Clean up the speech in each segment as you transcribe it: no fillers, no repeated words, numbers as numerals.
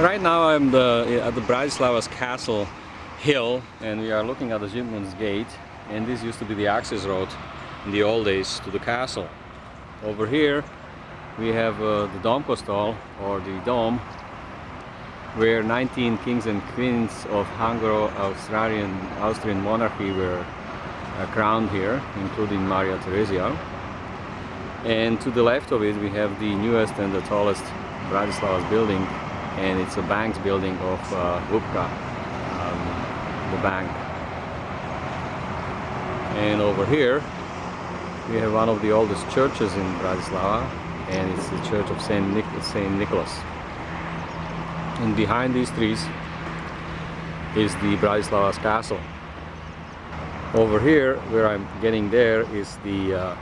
Right now I'm at the Bratislava's castle hill, and we are looking at the Zsigmond's gate, and this used to be the access road in the old days to the castle. Over here we have the Domkostal, or the dome, where 19 kings and queens of Hungaro-Austrian monarchy were crowned here, including Maria Theresia. And to the left of it we have the newest and the tallest Bratislava's building, and it's a bank's building of Hubka, the bank. And over here we have one of the oldest churches in Bratislava, and it's the church of Saint Nicholas. And behind these trees is the Bratislava's castle. Over here, where I'm getting there, is the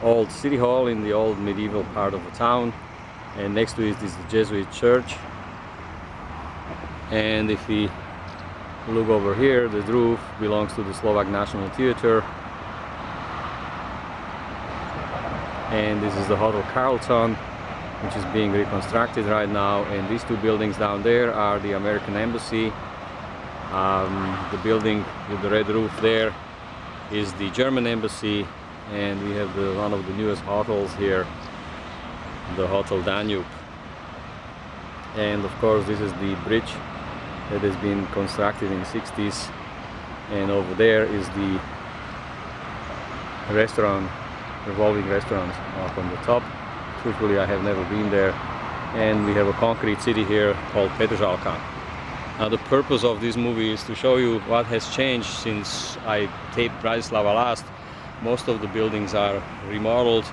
old city hall in the old medieval part of the town, and next to it is the Jesuit church. And if we look over here, the roof belongs to the Slovak National Theatre, and this is the Hotel Carlton, which is being reconstructed right now. And these two buildings down there are the American Embassy. The building with the red roof there is the German Embassy, and we have one of the newest hotels here, the Hotel Danube. And of course this is the bridge that has been constructed in the 60s, and over there is the restaurant, revolving restaurant up on the top. Truthfully, I have never been there. And we have a concrete city here called Petržalka. Now the purpose of this movie is to show you what has changed since I taped Bratislava last. Most of the buildings are remodeled,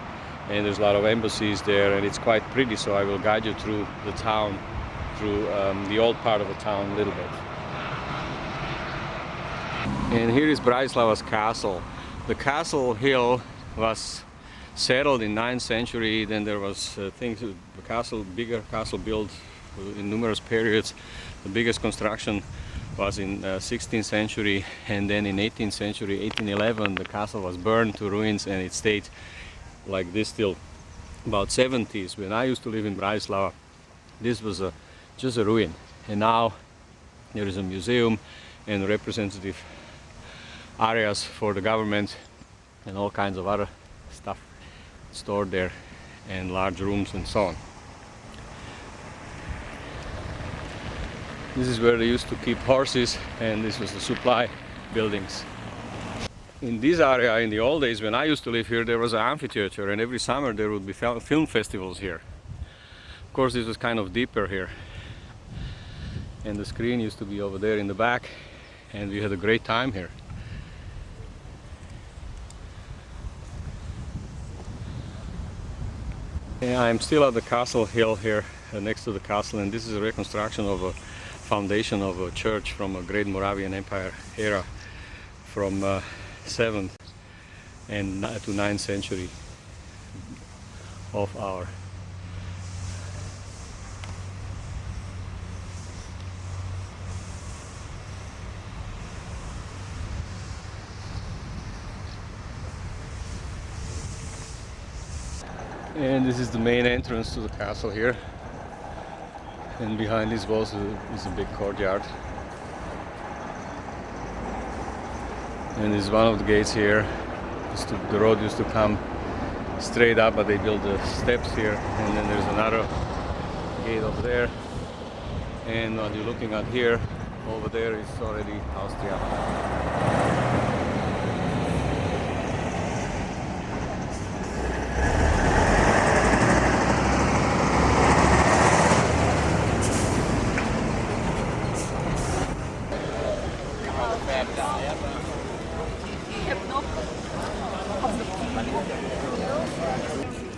and there's a lot of embassies there, and it's quite pretty, so I will guide you through the town, through the old part of the town a little bit. And here is Bratislava's castle. The castle hill was settled in 9th century. Then there was bigger castle built in numerous periods. The biggest construction was in 16th century, and then in 18th century, 1811, the castle was burned to ruins, and it stayed like this till about 70s. When I used to live in Bratislava, this was just a ruin, and now there is a museum and representative areas for the government and all kinds of other stuff stored there, and large rooms and so on. This is where they used to keep horses, and this was the supply buildings. In this area, in the old days when I used to live here, there was an amphitheater, and every summer there would be film festivals here. Of course this was kind of deeper here, and the screen used to be over there in the back, and we had a great time here. Yeah, I'm still at the castle hill here next to the castle, and this is a reconstruction of a foundation of a church from a Great Moravian Empire era from 7th and to 9th century of our. And this is the main entrance to the castle here, and behind these walls is a big courtyard, and this is one of the gates here. The road used to come straight up, but they built the steps here, and then there's another gate over there, and what you're looking at here, over there is already Austria.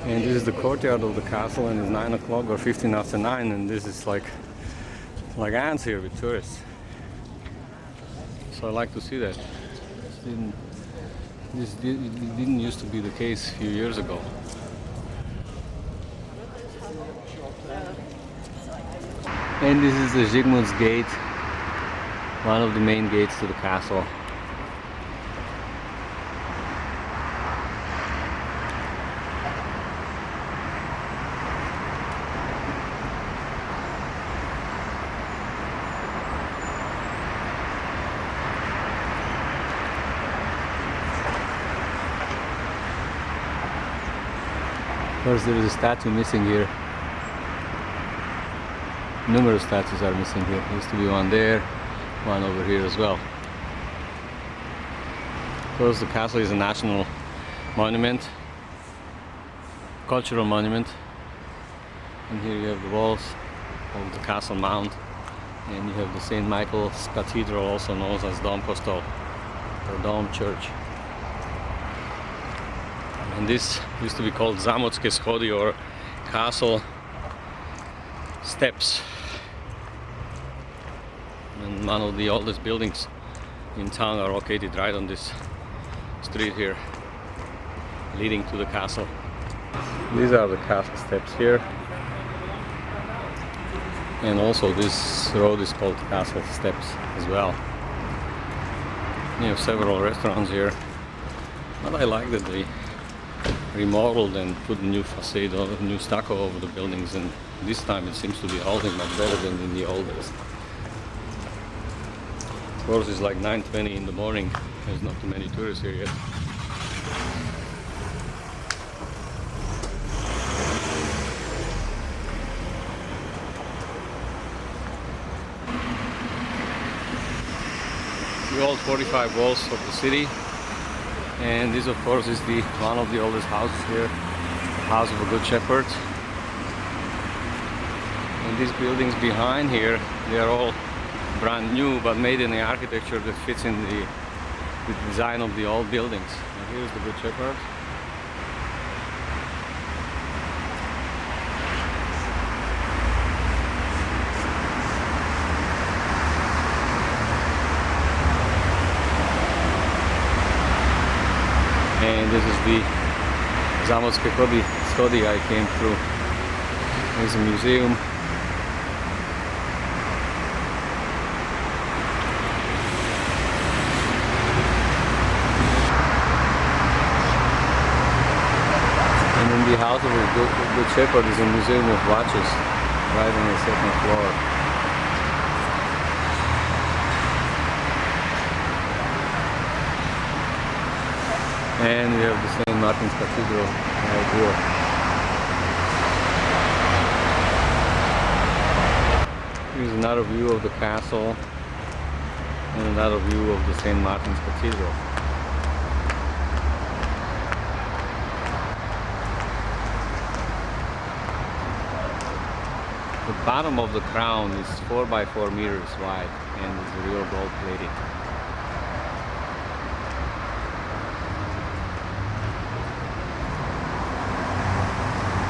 And this is the courtyard of the castle, and it's 9 o'clock or 15 after 9, and this is like ants here with tourists. So I like to see that. This didn't used to be the case a few years ago. And this is the Zsigmond's gate, one of the main gates to the castle. course, there is a statue missing here. Numerous statues are missing here. There used to be one there, one over here as well. Of course, the castle is a national monument, cultural monument. And here you have the walls of the castle mount, and you have the St. Michael's Cathedral, also known as Dom Kostol or Dome Church. And this used to be called Zamotské schody, or castle steps. And one of the oldest buildings in town are located right on this street here, leading to the castle. These are the castle steps here. And also this road is called Castle Steps as well. You have several restaurants here. But I like that they remodeled and put new facade, new stucco over the buildings, and this time it seems to be holding much better than in the old days. Of course, it's like 9:20 in the morning. There's not too many tourists here yet. The old 45 walls of the city, and this of course is one of the oldest houses here, the house of a good shepherd. And these buildings behind here, they are all brand new but made in the architecture that fits in the design of the old buildings. And here's the good shepherd. And this is the Zamotské schody I came through. There's a museum. And in the house of a good shepherd is a museum of watches, right on the second floor. And we have the St. Martin's Cathedral right here. Here's another view of the castle and another view of the St. Martin's Cathedral. The bottom of the crown is 4 by 4 meters wide and is real gold plated.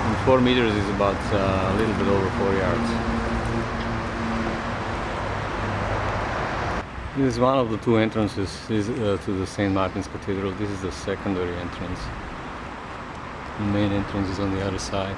And 4 meters is about a little bit over 4 yards. This is one of the two entrances to the St. Martin's Cathedral. This is the secondary entrance. The main entrance is on the other side.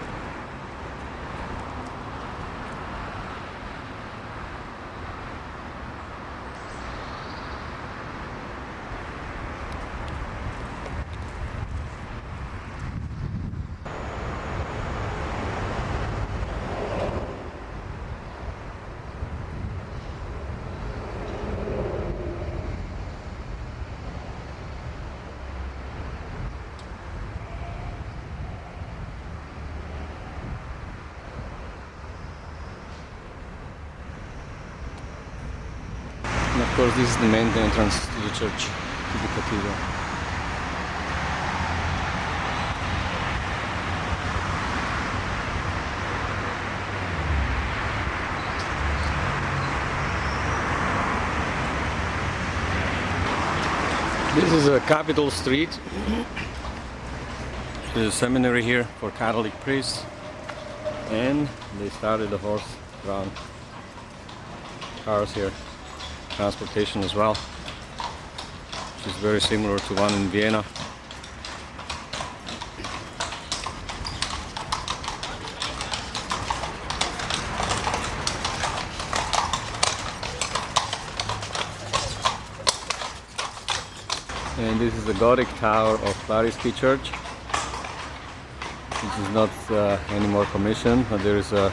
And of course this is the main entrance to the church, to the cathedral. This is a Capitol Street. There's a seminary here for Catholic priests, and they started the horse-drawn cars here. Transportation as well, which is very similar to one in Vienna. And this is the Gothic tower of Bratislavsky Church, which is not anymore commissioned, but there is a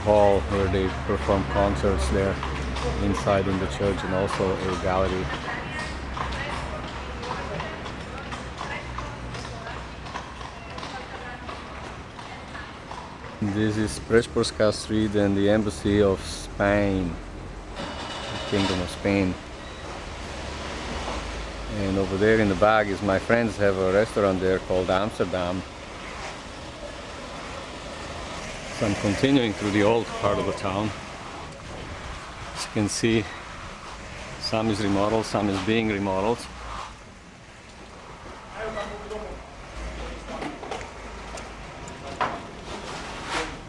hall where they perform concerts there inside in the church, and also a gallery. This is Bratislavsky Street and the Embassy of Spain, the Kingdom of Spain. And over there in the back is my friends have a restaurant there called Amsterdam. So I'm continuing through the old part of the town. As you can see, some is remodeled, some is being remodeled.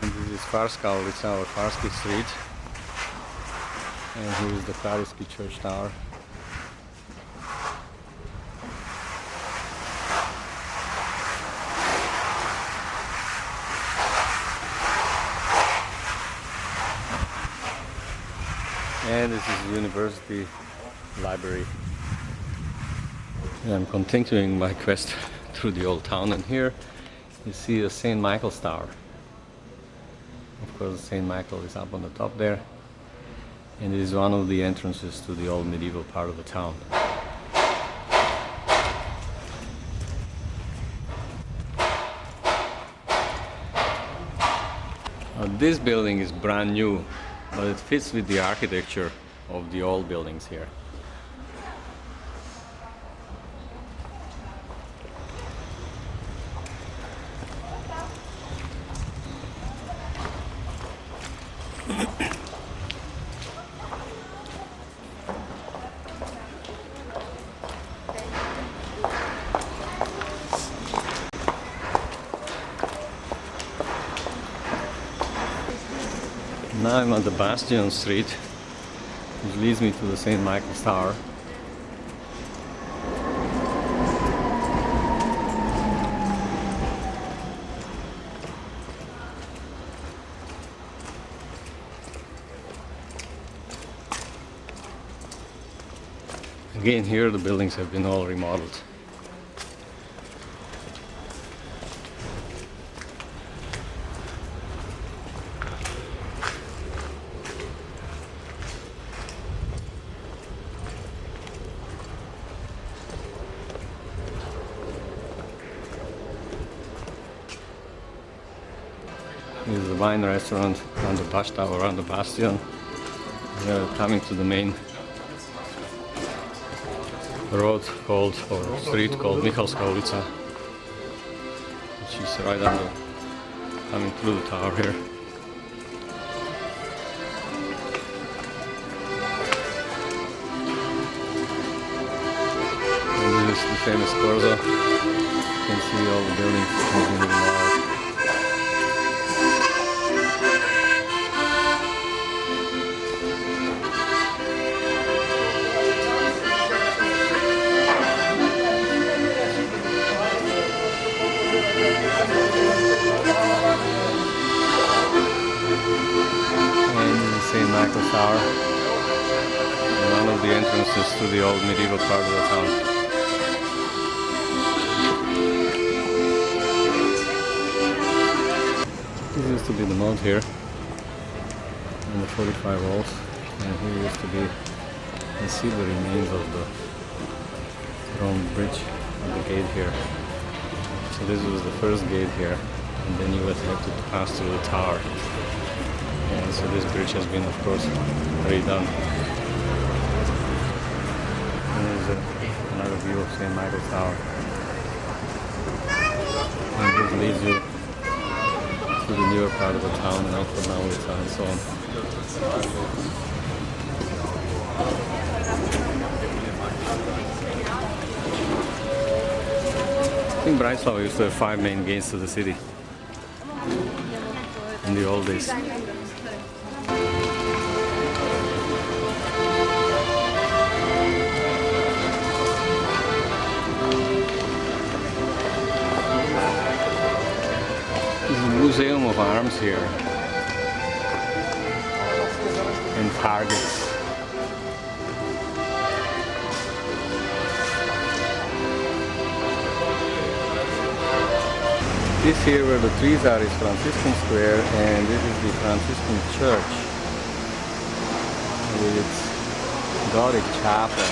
And this is Farska ulica, or Farski Street. And here is the Bratislavsky Church Tower. And this is the University Library. And I'm continuing my quest through the old town, and here you see a St. Michael's Tower. Of course, St. Michael is up on the top there, and it is one of the entrances to the old medieval part of the town. This building is brand new, but it fits with the architecture of the old buildings here. Now I'm on the Bastion Street, which leads me to the St. Michael's Tower. Again, here the buildings have been all remodeled. This is the wine restaurant on the bus tower, on the Bastion. We are coming to the main road called, or street called Michalska ulica, which is right under, coming through the tower here. And this is the famous Corso. You can see all the buildings in the wall. St. Michael's Tower, one of the entrances to the old medieval part of the town. This used to be the moat here, and the 45 walls, and here used to be, you see the remains of the Rome bridge on the gate here. So this was the first gate here, and then you would have to pass through the tower. And so this bridge has been, of course, redone. And there's another view of St. Michael's Tower. And this leads you to the newer part of the town, and Untitled Chapter and so on. I think Bratislava used to have 5 main gates to the city in the old days. Museum of Arms here, and targets. This here where the trees are is Franciscan Square, and this is the Franciscan Church with its Gothic chapel.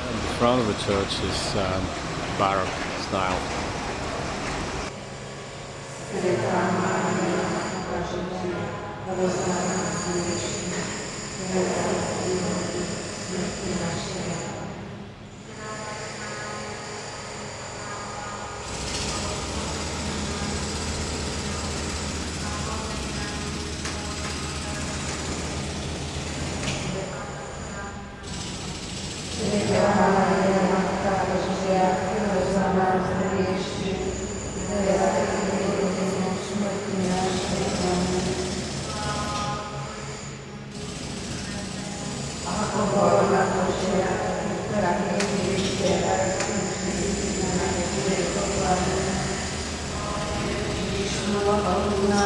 And the front of the church is Baroque style.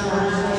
Amen.